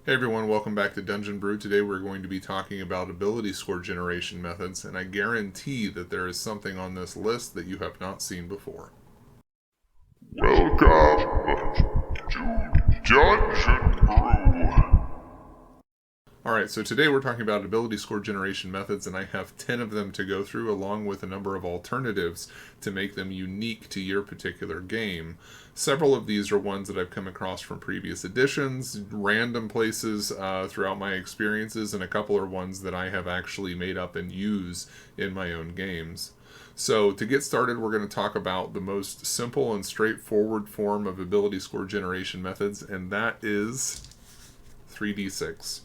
Hey everyone, welcome back to Dungeon Brew. Today we're going to be talking about ability score generation methods, and I guarantee that there is something on this list that you have not seen before. Welcome to Dungeon Brew. Alright, so today we're talking about ability score generation methods, and I have 10 of them to go through, along with a number of alternatives to make them unique to your particular game. Several of these are ones that I've come across from previous editions, random places throughout my experiences, and a couple are ones that I have actually made up and use in my own games. So to get started, we're going to talk about the most simple and straightforward form of ability score generation methods, and that is 3d6.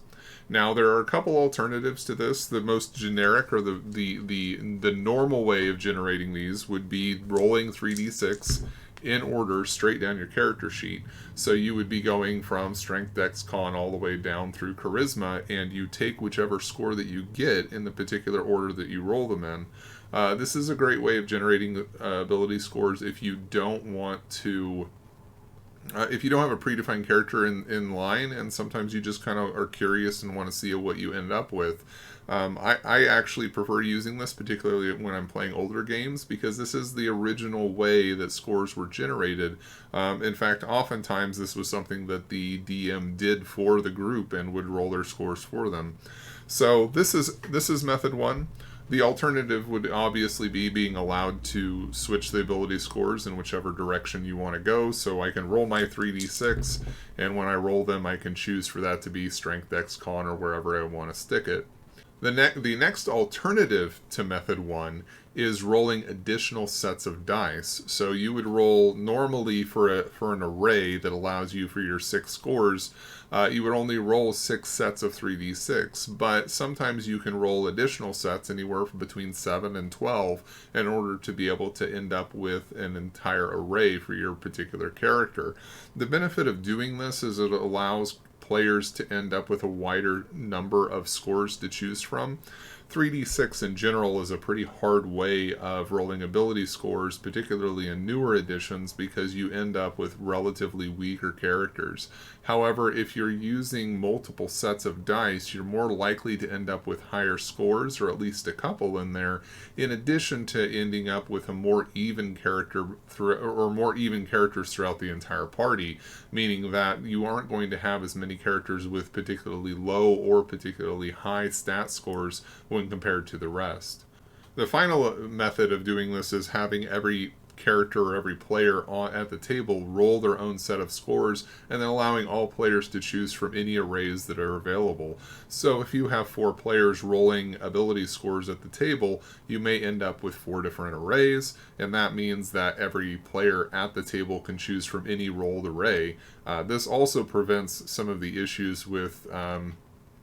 Now there are a couple alternatives to this. The most generic, or the normal way of generating these, would be rolling 3d6 in order straight down your character sheet. So you would be going from strength, dex, con all the way down through charisma, and you take whichever score that you get in the particular order that you roll them in. This is a great way of generating ability scores if you don't want to if you don't have a predefined character in line, and sometimes you just kind of are curious and want to see what you end up with. I actually prefer using this, particularly when I'm playing older games, because this is the original way that scores were generated. In fact, oftentimes this was something that the DM did for the group and would roll their scores for them. So this is method one. The alternative would obviously be being allowed to switch the ability scores in whichever direction you want to go. So I can roll my 3d6, and when I roll them, I can choose for that to be strength, dex, con, or wherever I want to stick it. The next alternative to method one is rolling additional sets of dice. So you would roll normally for an array that allows you for your 6 scores. You would only roll 6 sets of 3d6, but sometimes you can roll additional sets, anywhere from between 7 and 12, in order to be able to end up with an entire array for your particular character. The benefit of doing this is it allows players to end up with a wider number of scores to choose from. 3d6 in general is a pretty hard way of rolling ability scores, particularly in newer editions, because you end up with relatively weaker characters. However, if you're using multiple sets of dice, you're more likely to end up with higher scores, or at least a couple in there, in addition to ending up with a more even character or more even characters throughout the entire party, meaning that you aren't going to have as many characters with particularly low or particularly high stat scores when compared to the rest. The final method of doing this is having every character or every player at the table roll their own set of scores, and then allowing all players to choose from any arrays that are available. So if you have 4 players rolling ability scores at the table, you may end up with 4 different arrays, and that means that every player at the table can choose from any rolled array. This also prevents some of the issues with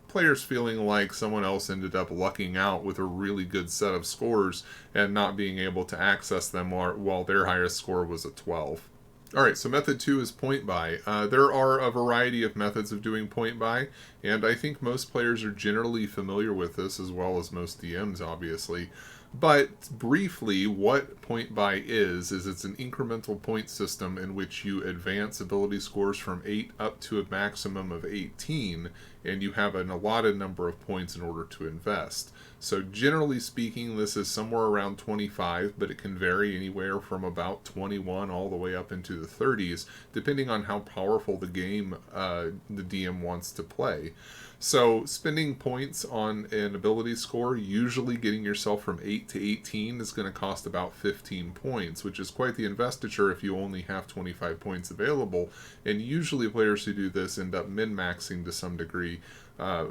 players feeling like someone else ended up lucking out with a really good set of scores and not being able to access them while their highest score was a 12. Alright, so method 2 is point buy. There are a variety of methods of doing point buy, and I think most players are generally familiar with this, as well as most DMs, obviously. But briefly, what point buy is it's an incremental point system in which you advance ability scores from 8 up to a maximum of 18, and you have an allotted number of points in order to invest. So generally speaking, this is somewhere around 25, but it can vary anywhere from about 21 all the way up into the 30s, depending on how powerful the game the DM wants to play. So spending points on an ability score, usually getting yourself from 8 to 18, is going to cost about 15 points, which is quite the investiture if you only have 25 points available. And usually players who do this end up min-maxing to some degree,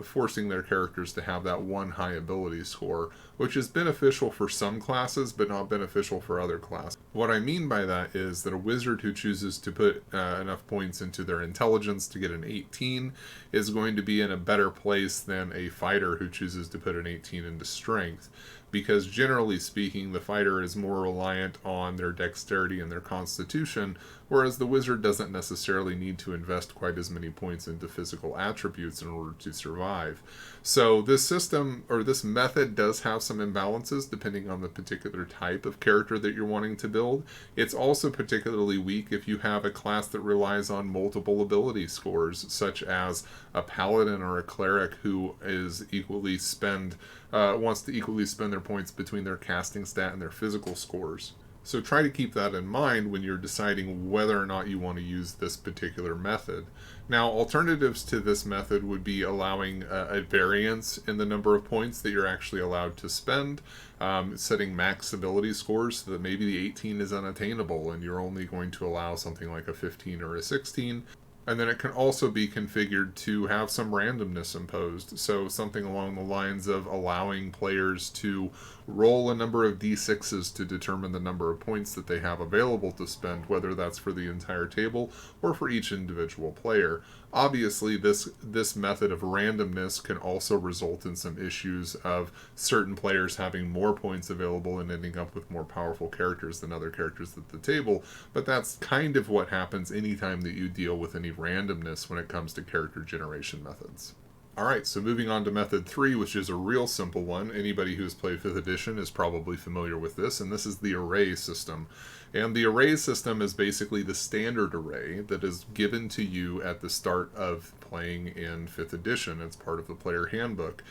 forcing their characters to have that one high ability score, which is beneficial for some classes but not beneficial for other classes. What I mean by that is that a wizard who chooses to put enough points into their intelligence to get an 18 is going to be in a better place than a fighter who chooses to put an 18 into strength, because generally speaking, the fighter is more reliant on their dexterity and their constitution, whereas the wizard doesn't necessarily need to invest quite as many points into physical attributes in order to survive. So this system, or this method, does have some imbalances depending on the particular type of character that you're wanting to build. It's also particularly weak if you have a class that relies on multiple ability scores, such as a paladin or a cleric who is wants to equally spend their points between their casting stat and their physical scores. So try to keep that in mind when you're deciding whether or not you want to use this particular method. Now, alternatives to this method would be allowing a variance in the number of points that you're actually allowed to spend, setting max ability scores so that maybe the 18 is unattainable and you're only going to allow something like a 15 or a 16. And then it can also be configured to have some randomness imposed. So something along the lines of allowing players to roll a number of d6s to determine the number of points that they have available to spend, whether that's for the entire table or for each individual player. Obviously, this method of randomness can also result in some issues of certain players having more points available and ending up with more powerful characters than other characters at the table, but that's kind of what happens anytime that you deal with any randomness when it comes to character generation methods. Alright, so moving on to method 3, which is a real simple one. Anybody who's played 5th edition is probably familiar with this, and this is the array system. And the array system is basically the standard array that is given to you at the start of playing in 5th edition. It's part of the player handbook.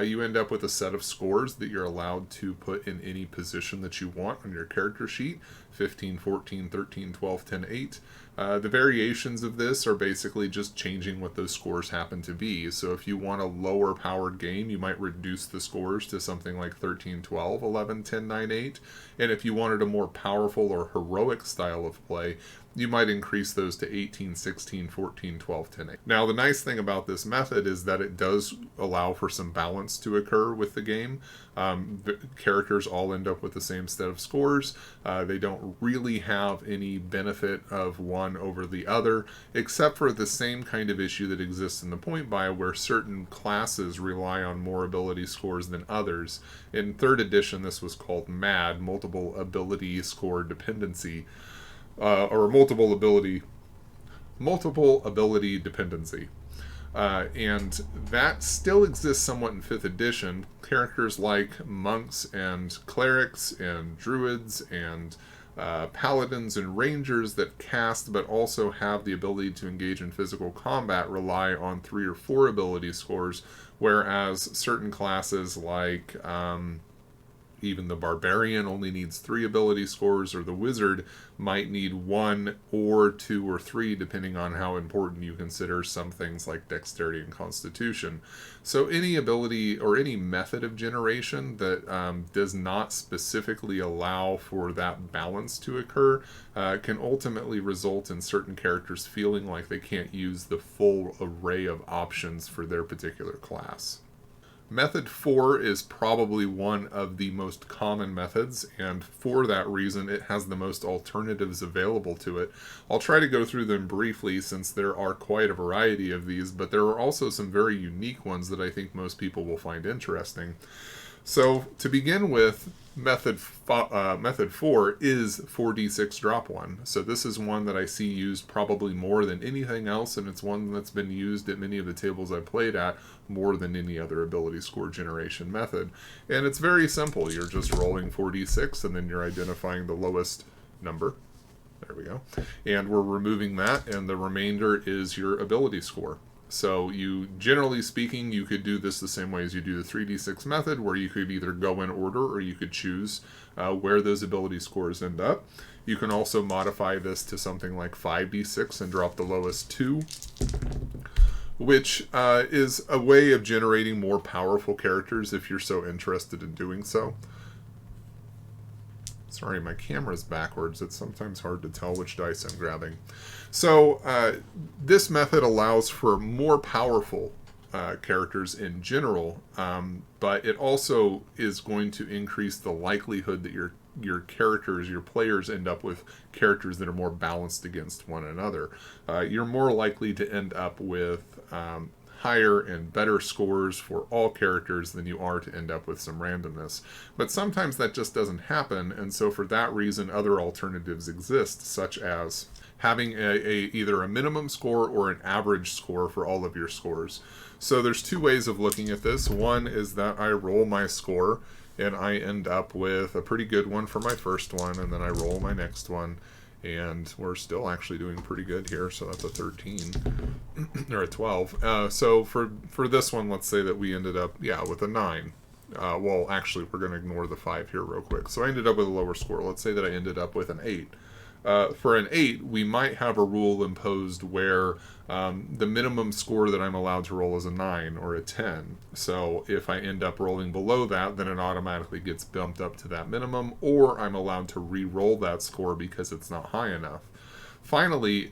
You end up with a set of scores that you're allowed to put in any position that you want on your character sheet: 15, 14, 13, 12, 10, 8. The variations of this are basically just changing what those scores happen to be. So if you want a lower powered game, you might reduce the scores to something like 13, 12, 11, 10, 9, 8. And if you wanted a more powerful or heroic style of play, you might increase those to 18, 16, 14, 12, 10, 8. Now, the nice thing about this method is that it does allow for some balance to occur with the game. The characters all end up with the same set of scores. They don't really have any benefit of one over the other, except for the same kind of issue that exists in the point buy, where certain classes rely on more ability scores than others. In 3rd edition, this was called MAD, Multiple Ability Score Dependency, or multiple ability dependency. And that still exists somewhat in 5th edition. Characters like monks and clerics and druids and paladins and rangers that cast but also have the ability to engage in physical combat rely on 3 or 4 ability scores, whereas certain classes like even the barbarian only needs 3 ability scores, or the wizard might need 1 or 2 or 3, depending on how important you consider some things like dexterity and constitution. So any ability or any method of generation that does not specifically allow for that balance to occur can ultimately result in certain characters feeling like they can't use the full array of options for their particular class. Method 4 is probably one of the most common methods, and for that reason it has the most alternatives available to it. I'll try to go through them briefly since there are quite a variety of these, but there are also some very unique ones that I think most people will find interesting. So to begin with, method 4 is 4d6 drop 1. So this is one that I see used probably more than anything else, and it's one that's been used at many of the tables I've played at more than any other ability score generation method. And it's very simple. You're just rolling 4d6 and then you're identifying the lowest number. There we go. And we're removing that, and the remainder is your ability score. So you, generally speaking, you could do this the same way as you do the 3d6 method, where you could either go in order or you could choose where those ability scores end up. You can also modify this to something like 5d6 and drop the lowest 2, which is a way of generating more powerful characters if you're so interested in doing so. Sorry, my camera's backwards. It's sometimes hard to tell which dice I'm grabbing. So this method allows for more powerful characters in general, but it also is going to increase the likelihood that your characters, your players, end up with characters that are more balanced against one another. You're more likely to end up with higher and better scores for all characters than you are to end up with some randomness. But sometimes that just doesn't happen, and so for that reason other alternatives exist, such as having either a minimum score or an average score for all of your scores. So there's two ways of looking at this. One is that I roll my score, and I end up with a pretty good one for my first one, and then I roll my next one, and we're still actually doing pretty good here, so that's a 13, or a 12. So for this one, let's say that we ended up, with a 9. Well, actually, we're going to ignore the 5 here real quick. So I ended up with a lower score. Let's say that I ended up with an 8. For an 8, we might have a rule imposed where the minimum score that I'm allowed to roll is a 9 or a 10. So if I end up rolling below that, then it automatically gets bumped up to that minimum, or I'm allowed to re-roll that score because it's not high enough. Finally,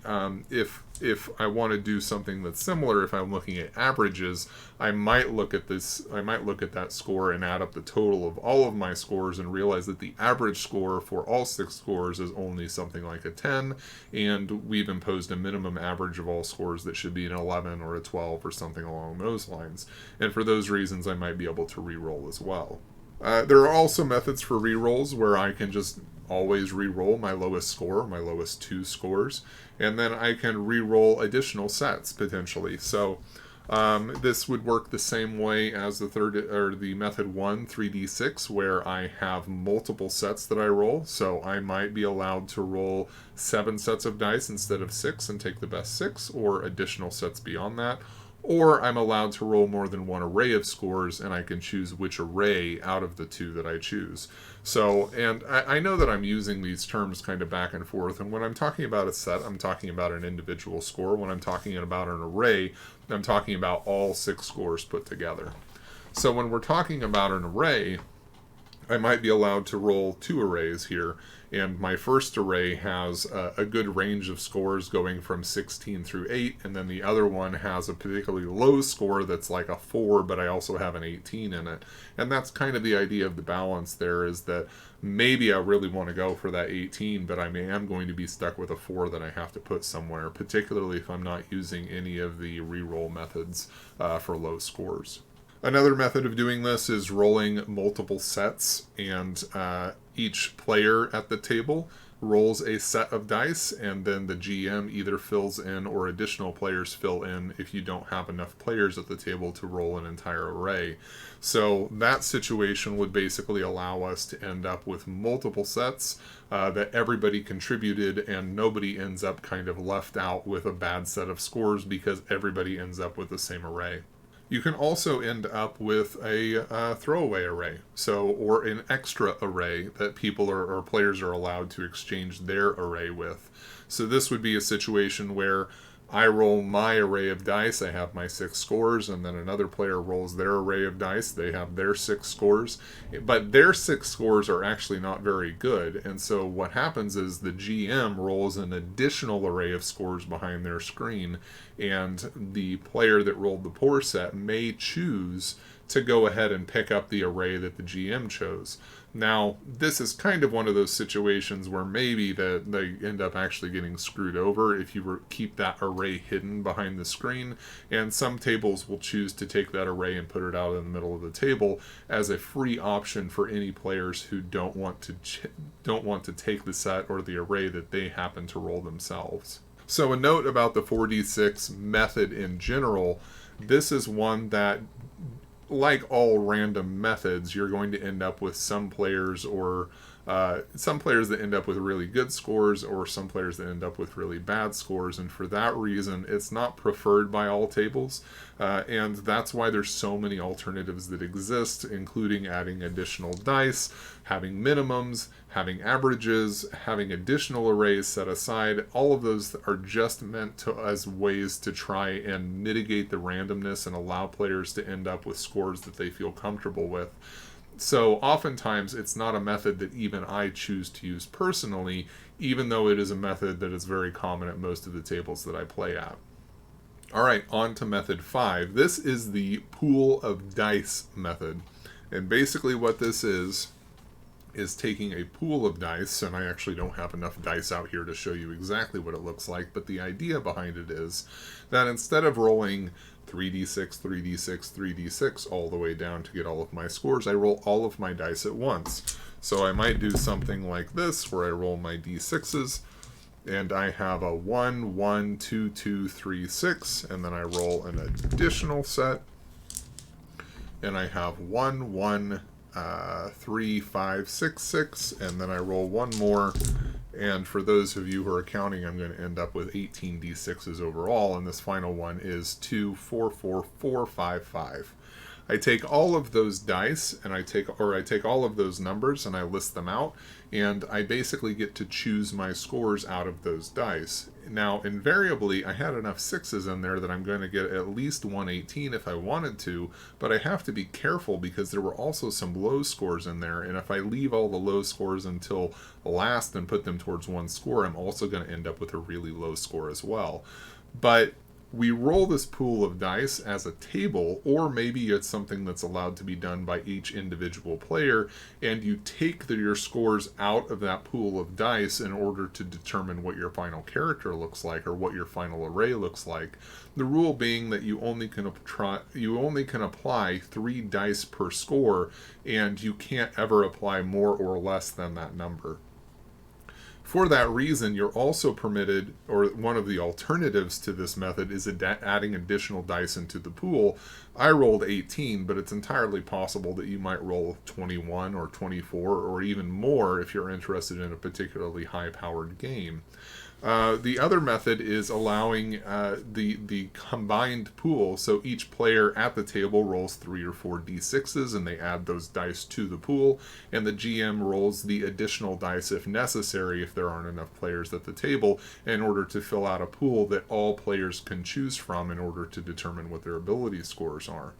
if I want to do something that's similar, if I'm looking at averages, I might look at that score and add up the total of all of my scores and realize that the average score for all 6 scores is only something like a 10, and we've imposed a minimum average of all scores that should be an 11 or a 12 or something along those lines. And for those reasons, I might be able to re-roll as well. There are also methods for re-rolls where I can just always re-roll my lowest score, my lowest 2 scores, and then I can re-roll additional sets potentially. So this would work the same way as the method 1, 3d6, where I have multiple sets that I roll. So I might be allowed to roll 7 sets of dice instead of 6 and take the best 6, or additional sets beyond that. Or I'm allowed to roll more than one array of scores, and I can choose which array out of the 2 that I choose. So, and I know that I'm using these terms kind of back and forth, and when I'm talking about a set, I'm talking about an individual score. When I'm talking about an array, I'm talking about all 6 scores put together. So when we're talking about an array, I might be allowed to roll 2 arrays here, and my first array has a good range of scores going from 16 through 8, and then the other one has a particularly low score that's like a 4, but I also have an 18 in it. And that's kind of the idea of the balance there, is that maybe I really want to go for that 18, but I am going to be stuck with a 4 that I have to put somewhere, particularly if I'm not using any of the reroll methods for low scores. Another method of doing this is rolling multiple sets, and each player at the table rolls a set of dice, and then the GM either fills in or additional players fill in if you don't have enough players at the table to roll an entire array. So that situation would basically allow us to end up with multiple sets that everybody contributed, and nobody ends up kind of left out with a bad set of scores because everybody ends up with the same array. You can also end up with a throwaway array, or an extra array that people or players are allowed to exchange their array with. So this would be a situation where I roll my array of dice, I have my 6 scores, and then another player rolls their array of dice, they have their 6 scores, but their 6 scores are actually not very good, and so what happens is the GM rolls an additional array of scores behind their screen, and the player that rolled the poor set may choose to go ahead and pick up the array that the GM chose. Now, this is kind of one of those situations where maybe that they end up actually getting screwed over if you keep that array hidden behind the screen, and some tables will choose to take that array and put it out in the middle of the table as a free option for any players who don't want to take the set or the array that they happen to roll themselves. So a note about the 4d6 method in general, this is one that, like all random methods, you're going to end up with some players that end up with really good scores, or some players that end up with really bad scores, and for that reason it's not preferred by all tables, and that's why there's so many alternatives that exist, including adding additional dice, having minimums, having averages, having additional arrays set aside. All of those are just meant as ways to try and mitigate the randomness and allow players to end up with scores that they feel comfortable with. So oftentimes it's not a method that even I choose to use personally, even though it is a method that is very common at most of the tables that I play at. Alright, on to method 5. This is the pool of dice method. And basically what this is taking a pool of dice, and I actually don't have enough dice out here to show you exactly what it looks like, but the idea behind it is that instead of rolling 3d6, 3d6, 3d6 all the way down to get all of my scores, I roll all of my dice at once. So I might do something like this, where I roll my d6s, And I have a 1, 1, 2, 2, 3, 6, and then I roll an additional set. And I have 1, 1, 3, 5, 6, 6, and then I roll one more. And for those of you who are counting, I'm going to end up with 18 d6s overall, and this final one is 2, 4, 4, 4, 5, 5. I take all of those dice and I take all of those numbers and I list them out, and I basically get to choose my scores out of those dice. Now, invariably, I had enough 6s in there that I'm going to get at least 118 if I wanted to, but I have to be careful because there were also some low scores in there, and if I leave all the low scores until last and put them towards one score, I'm also going to end up with a really low score as well. But we roll this pool of dice as a table, or maybe it's something that's allowed to be done by each individual player, and you take your scores out of that pool of dice in order to determine what your final character looks like or what your final array looks like. The rule being that you only can apply 3 dice per score, and you can't ever apply more or less than that number. For that reason, you're also permitted, or one of the alternatives to this method is adding additional dice into the pool. I rolled 18, but it's entirely possible that you might roll 21 or 24 or even more if you're interested in a particularly high-powered game. The other method is allowing the combined pool, so each player at the table rolls 3 or 4 d6s and they add those dice to the pool, and the GM rolls the additional dice if necessary if there aren't enough players at the table, in order to fill out a pool that all players can choose from in order to determine what their ability scores are.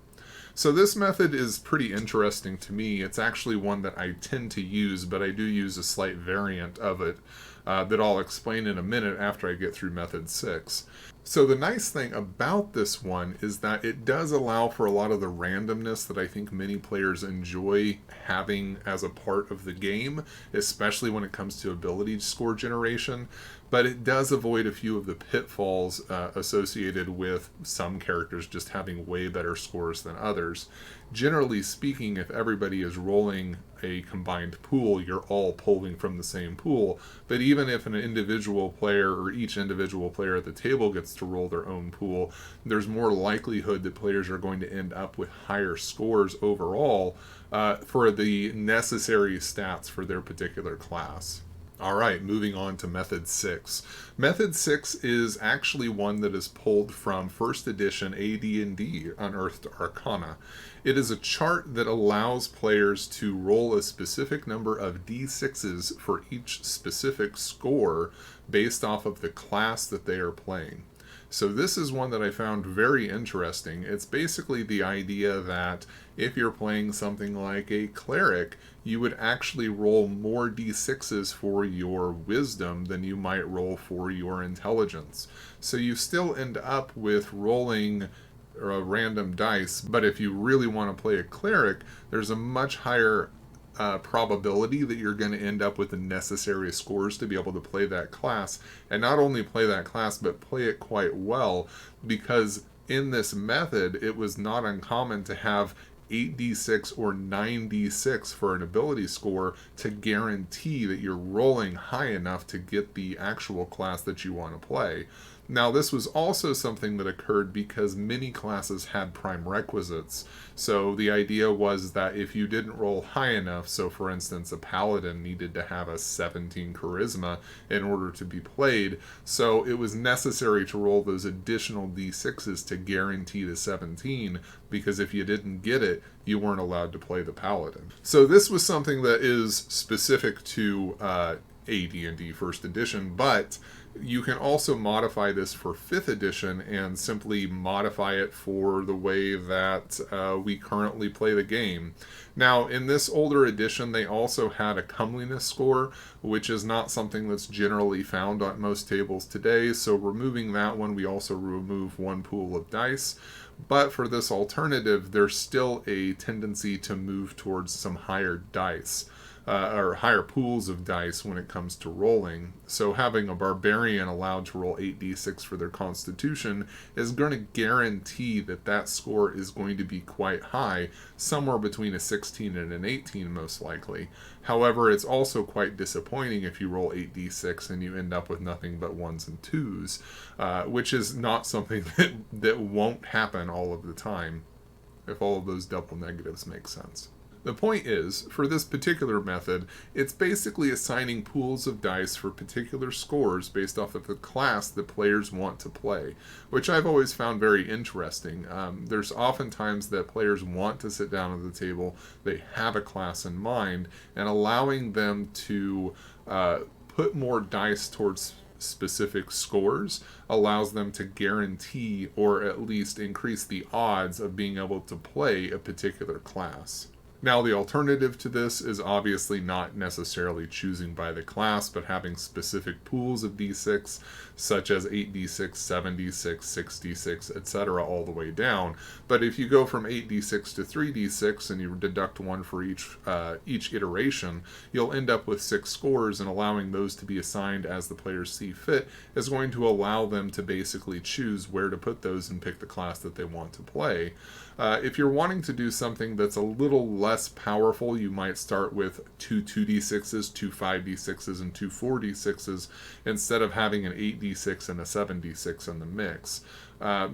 So this method is pretty interesting to me. It's actually one that I tend to use, but I do use a slight variant of it that I'll explain in a minute after I get through method 6. So the nice thing about this one is that it does allow for a lot of the randomness that I think many players enjoy having as a part of the game, especially when it comes to ability score generation. But it does avoid a few of the pitfalls associated with some characters just having way better scores than others. Generally speaking, if everybody is rolling a combined pool, you're all pulling from the same pool. But even if an individual player or each individual player at the table gets to roll their own pool, there's more likelihood that players are going to end up with higher scores overall for the necessary stats for their particular class. Alright, moving on to Method 6. Method 6 is actually one that is pulled from 1st edition AD&D Unearthed Arcana. It is a chart that allows players to roll a specific number of d6s for each specific score based off of the class that they are playing. So this is one that I found very interesting. It's basically the idea that if you're playing something like a cleric, you would actually roll more d6s for your wisdom than you might roll for your intelligence. So you still end up with rolling random dice, but if you really want to play a cleric, there's a much higher probability that you're going to end up with the necessary scores to be able to play that class, and not only play that class but play it quite well, because in this method it was not uncommon to have 8d6 or 9d6 for an ability score to guarantee that you're rolling high enough to get the actual class that you want to play. Now, this was also something that occurred because many classes had prime requisites. So the idea was that if you didn't roll high enough, so for instance, a paladin needed to have a 17 charisma in order to be played, so it was necessary to roll those additional d6s to guarantee the 17, because if you didn't get it, you weren't allowed to play the paladin. So this was something that is specific to AD&D 1st edition, but you can also modify this for 5th edition and simply modify it for the way that we currently play the game. Now, in this older edition, they also had a comeliness score, which is not something that's generally found on most tables today, so removing that one, we also remove one pool of dice. But for this alternative, there's still a tendency to move towards some higher dice. or higher pools of dice when it comes to rolling. So having a barbarian allowed to roll 8d6 for their constitution is going to guarantee that that score is going to be quite high, somewhere between a 16 and an 18 most likely. However, it's also quite disappointing if you roll 8d6 and you end up with nothing but 1s and 2s, which is not something that won't happen all of the time, if all of those double negatives make sense. The point is, for this particular method, it's basically assigning pools of dice for particular scores based off of the class that players want to play, which I've always found very interesting. There's oftentimes that players want to sit down at the table, they have a class in mind, and allowing them to put more dice towards specific scores allows them to guarantee or at least increase the odds of being able to play a particular class. Now, the alternative to this is obviously not necessarily choosing by the class, but having specific pools of d6, such as 8d6, 7d6, 6d6, etc., all the way down. But if you go from 8d6 to 3d6 and you deduct one for each iteration, you'll end up with 6 scores, and allowing those to be assigned as the players see fit is going to allow them to basically choose where to put those and pick the class that they want to play. If you're wanting to do something that's a little less powerful, you might start with 2 2d6s, 2 5d6s, and 2 4d6s instead of having an 8d6 and a 7d6 in the mix.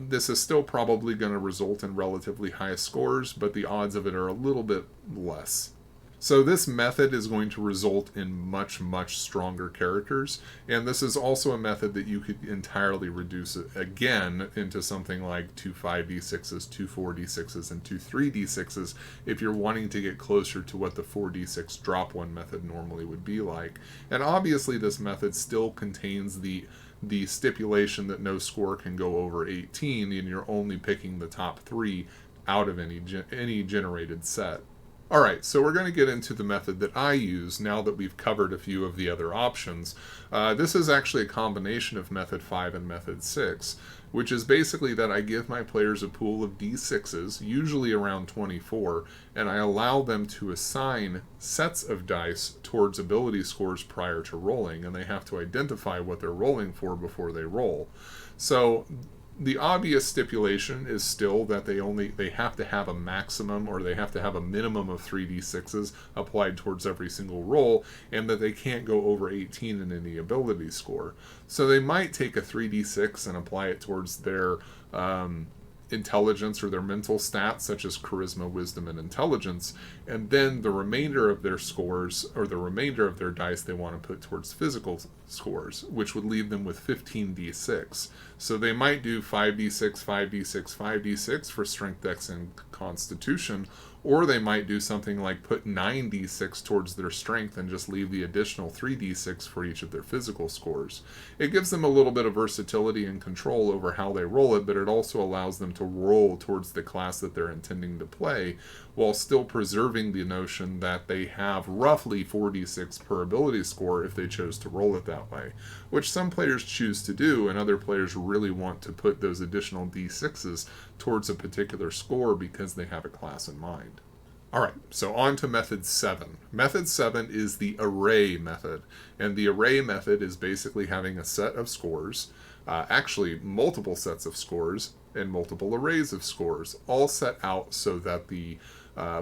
This is still probably going to result in relatively high scores, but the odds of it are a little bit less. So this method is going to result in much, much stronger characters, and this is also a method that you could entirely reduce it again into something like 2 5d6s, 2 4d6s, and 2 3d6s if you're wanting to get closer to what the 4d6 drop one method normally would be like. And obviously this method still contains the stipulation that no score can go over 18, and you're only picking the top 3 out of any generated set. Alright, so we're going to get into the method that I use now that we've covered a few of the other options. This is actually a combination of Method 5 and Method 6, which is basically that I give my players a pool of d6s, usually around 24, and I allow them to assign sets of dice towards ability scores prior to rolling, and they have to identify what they're rolling for before they roll. So the obvious stipulation is still that they have to have a maximum, or they have to have a minimum of 3d6s applied towards every single roll, and that they can't go over 18 in any ability score. So they might take a 3d6 and apply it towards their intelligence or their mental stats, such as charisma, wisdom, and intelligence, and then the remainder of their scores, or the remainder of their dice, they want to put towards physical scores, which would leave them with 15d6. So they might do 5d6, 5d6, 5d6 for strength, dex, and constitution, or they might do something like put 9d6 towards their strength and just leave the additional 3d6 for each of their physical scores. It gives them a little bit of versatility and control over how they roll it, but it also allows them to roll towards the class that they're intending to play, while still preserving the notion that they have roughly 4d6 per ability score if they chose to roll it that way, which some players choose to do, and other players really want to put those additional d6s towards a particular score because they have a class in mind. Alright, so on to Method 7. Method 7 is the array method, and the array method is basically having a set of scores, actually multiple sets of scores, and multiple arrays of scores, all set out so that the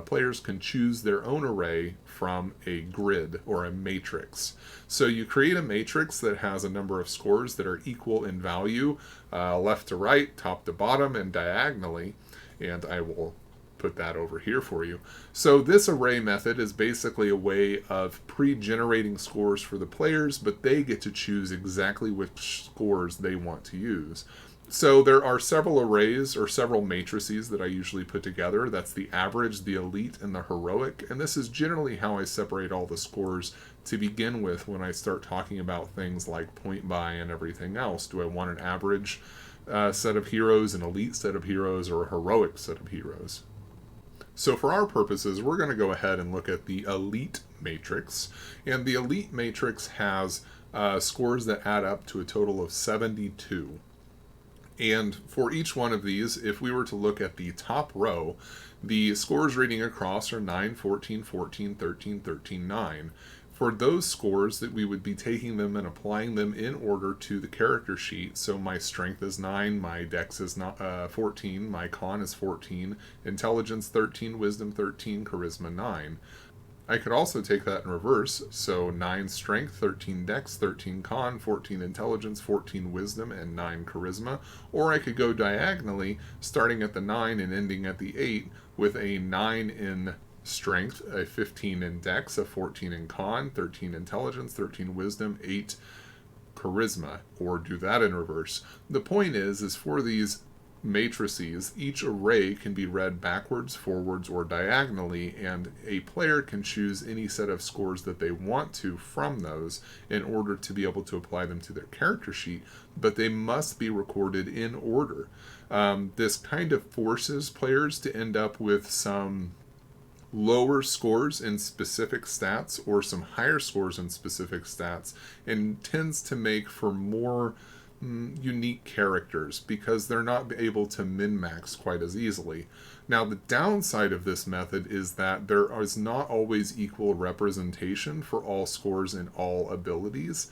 players can choose their own array from a grid or a matrix. So you create a matrix that has a number of scores that are equal in value, left to right, top to bottom, and diagonally, and I will put that over here for you. So this array method is basically a way of pre-generating scores for the players, but they get to choose exactly which scores they want to use. So there are several arrays or several matrices that I usually put together. That's the average, the elite, and the heroic. And this is generally how I separate all the scores to begin with when I start talking about things like point buy and everything else. Do I want an average set of heroes, an elite set of heroes, or a heroic set of heroes? So for our purposes, we're going to go ahead and look at the elite matrix. And the elite matrix has scores that add up to a total of 72. And for each one of these, if we were to look at the top row, the scores reading across are 9, 14, 14, 13, 13, 9. For those scores, that we would be taking them and applying them in order to the character sheet. So my strength is 9, my dex is 14, my con is 14, intelligence 13, wisdom 13, charisma 9. I could also take that in reverse, so 9 strength, 13 dex, 13 con, 14 intelligence, 14 wisdom, and 9 charisma. Or I could go diagonally, starting at the 9 and ending at the 8, with a 9 in strength, a 15 in dex, a 14 in con, 13 intelligence, 13 wisdom, 8 charisma, or do that in reverse. The point is for these matrices, each array can be read backwards, forwards, or diagonally, and a player can choose any set of scores that they want to from those in order to be able to apply them to their character sheet, but they must be recorded in order. This kind of forces players to end up with some lower scores in specific stats or some higher scores in specific stats, and tends to make for more unique characters because they're not able to min-max quite as easily. Now, the downside of this method is that there is not always equal representation for all scores in all abilities.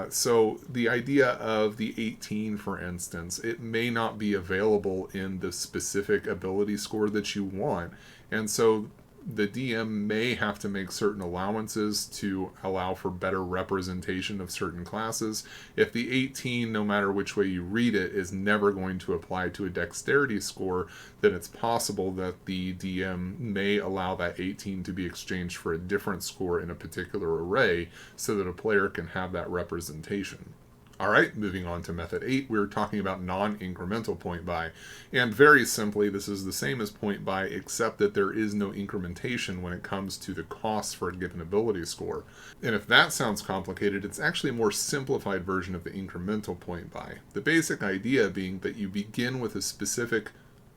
So the idea of the 18, for instance, it may not be available in the specific ability score that you want, and so the DM may have to make certain allowances to allow for better representation of certain classes. If the 18, no matter which way you read it, is never going to apply to a dexterity score, then it's possible that the DM may allow that 18 to be exchanged for a different score in a particular array so that a player can have that representation. Alright, moving on to method 8, we're talking about non-incremental point buy. And very simply, this is the same as point buy, except that there is no incrementation when it comes to the cost for a given ability score. And if that sounds complicated, it's actually a more simplified version of the incremental point buy. The basic idea being that you begin with a specific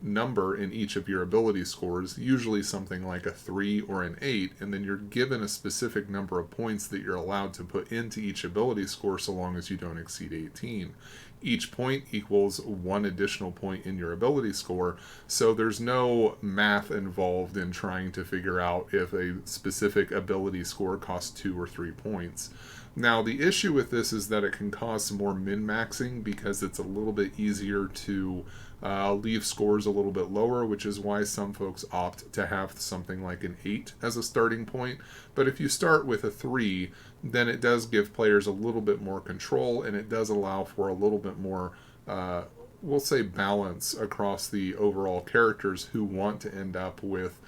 number in each of your ability scores, usually something like a 3 or an 8, and then you're given a specific number of points that you're allowed to put into each ability score so long as you don't exceed 18. Each point equals 1 additional point in your ability score, so there's no math involved in trying to figure out if a specific ability score costs 2 or 3 points. Now, the issue with this is that it can cause some more min-maxing because it's a little bit easier to leave scores a little bit lower, which is why some folks opt to have something like an 8 as a starting point. But if you start with a 3, then it does give players a little bit more control, and it does allow for a little bit more, we'll say, balance across the overall characters who want to end up with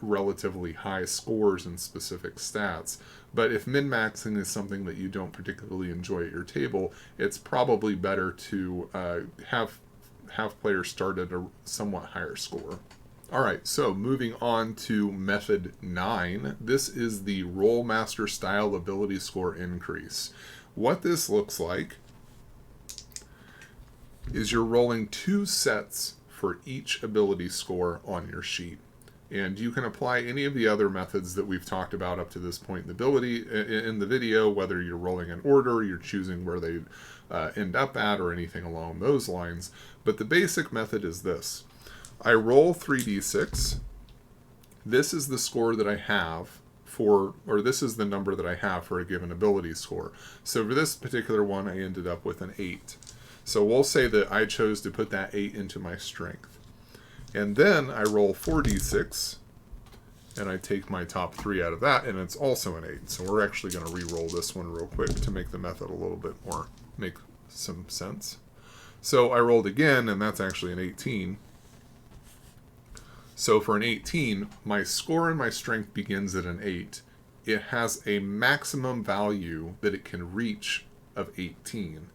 relatively high scores in specific stats. But if min-maxing is something that you don't particularly enjoy at your table, it's probably better to have players start at a somewhat higher score. Alright, so moving on to method 9. This is the Rolemaster style ability score increase. What this looks like is you're rolling 2 sets for each ability score on your sheet. And you can apply any of the other methods that we've talked about up to this point in the video, whether you're rolling in order, you're choosing where they end up at, or anything along those lines. But the basic method is this. I roll 3d6. This is the score that I have this is the number that I have for a given ability score. So for this particular one, I ended up with an 8. So we'll say that I chose to put that 8 into my strength. And then I roll 4d6, and I take my top 3 out of that, and it's also an 8. So we're actually going to re-roll this one real quick to make the method a little bit more, make some sense. So I rolled again, and that's actually an 18. So for an 18, my score and my strength begins at an 8. It has a maximum value that it can reach of 18.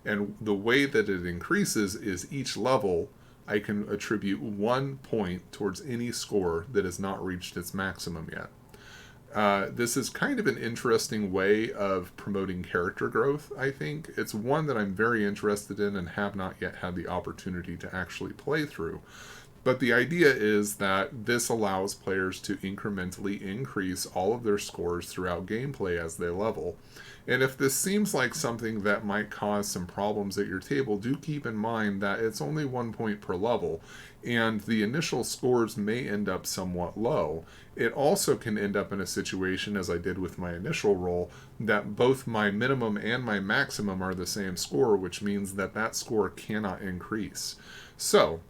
And the way that it increases is each level I can attribute 1 point towards any score that has not reached its maximum yet. This is kind of an interesting way of promoting character growth, I think. It's one that I'm very interested in and have not yet had the opportunity to actually play through. But the idea is that this allows players to incrementally increase all of their scores throughout gameplay as they level. And if this seems like something that might cause some problems at your table, do keep in mind that it's only 1 point per level, and the initial scores may end up somewhat low. It also can end up in a situation, as I did with my initial roll, that both my minimum and my maximum are the same score, which means that that score cannot increase. So,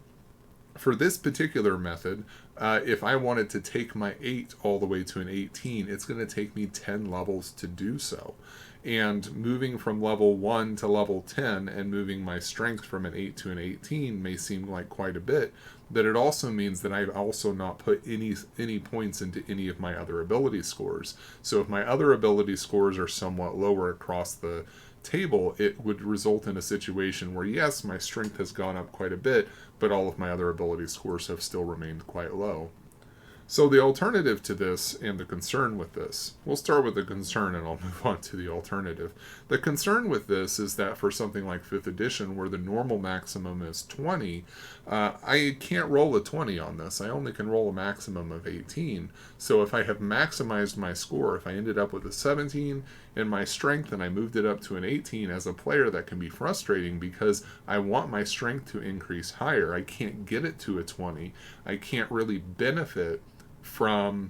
for this particular method, if I wanted to take my 8 all the way to an 18, it's going to take me 10 levels to do so. And moving from level 1 to level 10 and moving my strength from an 8 to an 18 may seem like quite a bit, but it also means that I've also not put any points into any of my other ability scores. So if my other ability scores are somewhat lower across the table, it would result in a situation where, yes, my strength has gone up quite a bit, but all of my other ability scores have still remained quite low. So the alternative to this, and the concern with this, we'll start with the concern and I'll move on to the alternative. The concern with this is that for something like 5th edition, where the normal maximum is 20, I can't roll a 20 on this. I only can roll a maximum of 18. So if I have maximized my score, if I ended up with a 17 in my strength and I moved it up to an 18, as a player that can be frustrating because I want my strength to increase higher. I can't get it to a 20. I can't really benefit from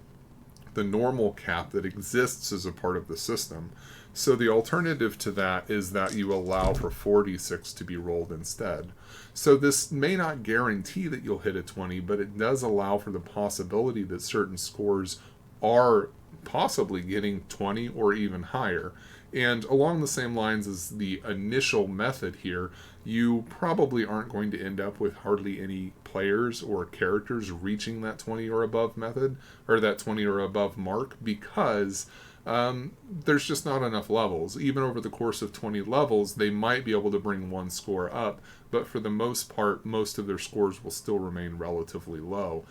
the normal cap that exists as a part of the system. So the alternative to that is that you allow for 4d6 to be rolled instead. So this may not guarantee that you'll hit a 20, but it does allow for the possibility that certain scores are possibly getting 20 or even higher. And along the same lines as the initial method here, you probably aren't going to end up with hardly any players or characters reaching that 20 or above method, or that 20 or above mark, because there's just not enough levels. Even over the course of 20 levels, they might be able to bring one score up, but for the most part, most of their scores will still remain relatively low.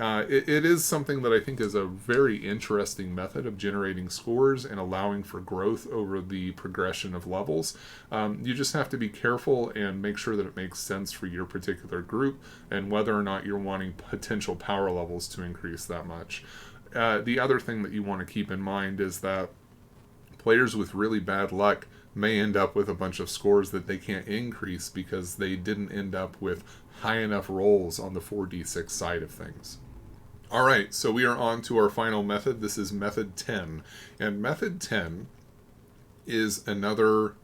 It is something that I think is a very interesting method of generating scores and allowing for growth over the progression of levels. You just have to be careful and make sure that it makes sense for your particular group and whether or not you're wanting potential power levels to increase that much. The other thing that you want to keep in mind is that players with really bad luck may end up with a bunch of scores that they can't increase because they didn't end up with high enough rolls on the 4d6 side of things. Alright, so we are on to our final method. This is method 10. And method 10 is another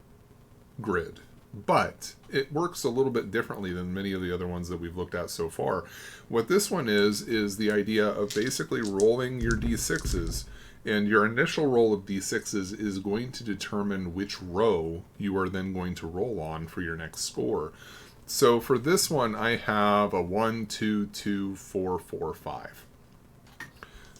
grid, but it works a little bit differently than many of the other ones that we've looked at so far. What this one is the idea of basically rolling your d6s, and your initial roll of d6s is going to determine which row you are then going to roll on for your next score. So for this one, I have a 1, 2, 2, 4, 4, 5.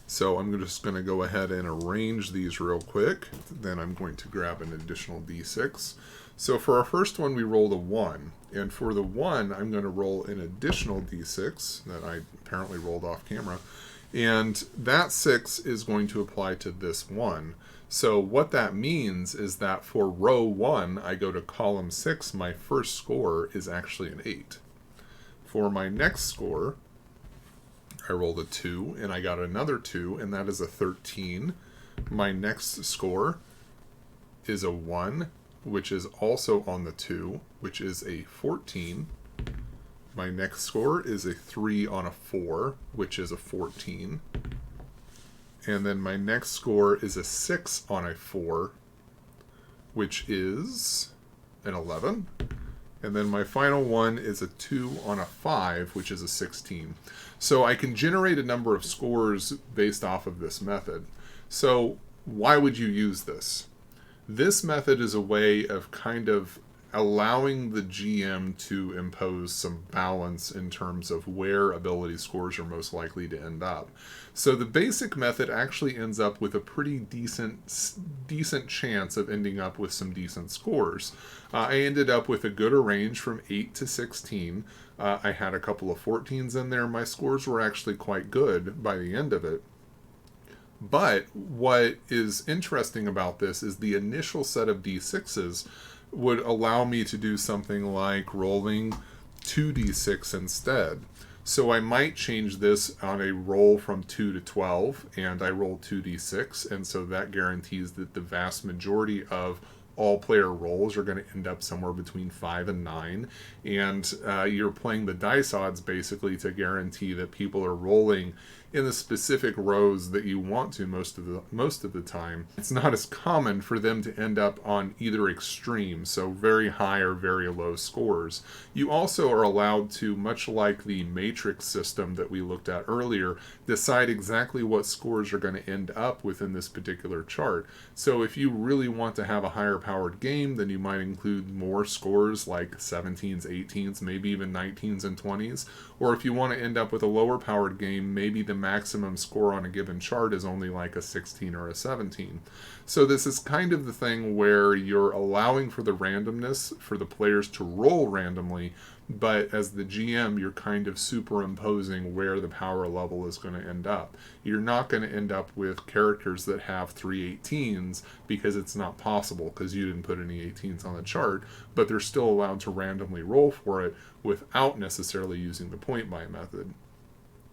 So I'm just going to go ahead and arrange these real quick. Then I'm going to grab an additional d6. So for our first one, we rolled a 1. And for the 1, I'm going to roll an additional d6 that I apparently rolled off camera. And that 6 is going to apply to this 1. So what that means is that for row 1, I go to column 6, my first score is actually an 8. For my next score, I rolled a 2, and I got another 2, and that is a 13. My next score is a 1, which is also on the 2, which is a 14. My next score is a 3 on a 4, which is a 14. And then my next score is a 6 on a 4, which is an 11. And then my final one is a 2 on a 5, which is a 16. So I can generate a number of scores based off of this method. So why would you use this? This method is a way of kind of allowing the GM to impose some balance in terms of where ability scores are most likely to end up. So the basic method actually ends up with a pretty decent chance of ending up with some decent scores. I ended up with a good range from 8 to 16. I had a couple of 14s in there. My scores were actually quite good by the end of it. But what is interesting about this is the initial set of d6s would allow me to do something like rolling 2d6 instead. So I might change this on a roll from 2 to 12, and I roll 2d6, and so that guarantees that the vast majority of all player rolls are going to end up somewhere between 5 and 9, and you're playing the dice odds basically to guarantee that people are rolling in the specific rows that you want to most of the time. It's not as common for them to end up on either extreme, so very high or very low scores. You also are allowed to, much like the matrix system that we looked at earlier, decide exactly what scores are going to end up within this particular chart. So if you really want to have a higher powered game, then you might include more scores like 17s, 18s, maybe even 19s and 20s. Or if you want to end up with a lower powered game, maybe the maximum score on a given chart is only like a 16 or a 17. So this is kind of the thing where you're allowing for the randomness for the players to roll randomly, but as the GM, you're kind of superimposing where the power level is going to end up. You're not going to end up with characters that have 3 18s because it's not possible because you didn't put any 18s on the chart, but they're still allowed to randomly roll for it without necessarily using the point buy method.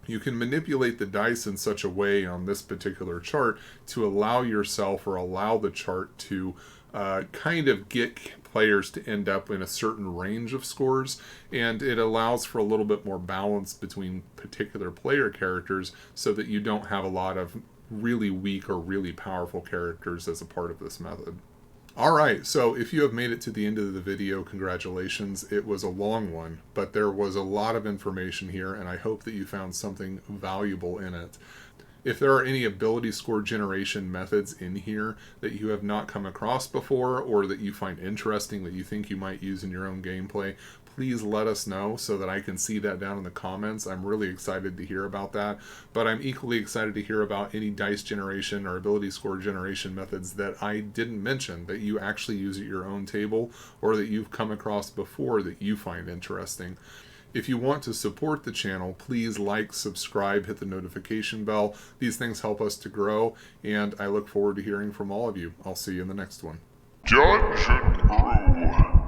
You can manipulate the dice in such a way on this particular chart to allow yourself or allow the chart to kind of get players to end up in a certain range of scores, and it allows for a little bit more balance between particular player characters so that you don't have a lot of really weak or really powerful characters as a part of this method. Alright, so if you have made it to the end of the video, congratulations. It was a long one, but there was a lot of information here, and I hope that you found something valuable in it. If there are any ability score generation methods in here that you have not come across before, or that you find interesting that you think you might use in your own gameplay, please let us know so that I can see that down in the comments. I'm really excited to hear about that, but I'm equally excited to hear about any dice generation or ability score generation methods that I didn't mention that you actually use at your own table or that you've come across before that you find interesting. If you want to support the channel, please like, subscribe, hit the notification bell. These things help us to grow, and I look forward to hearing from all of you. I'll see you in the next one. Dungeon Brew.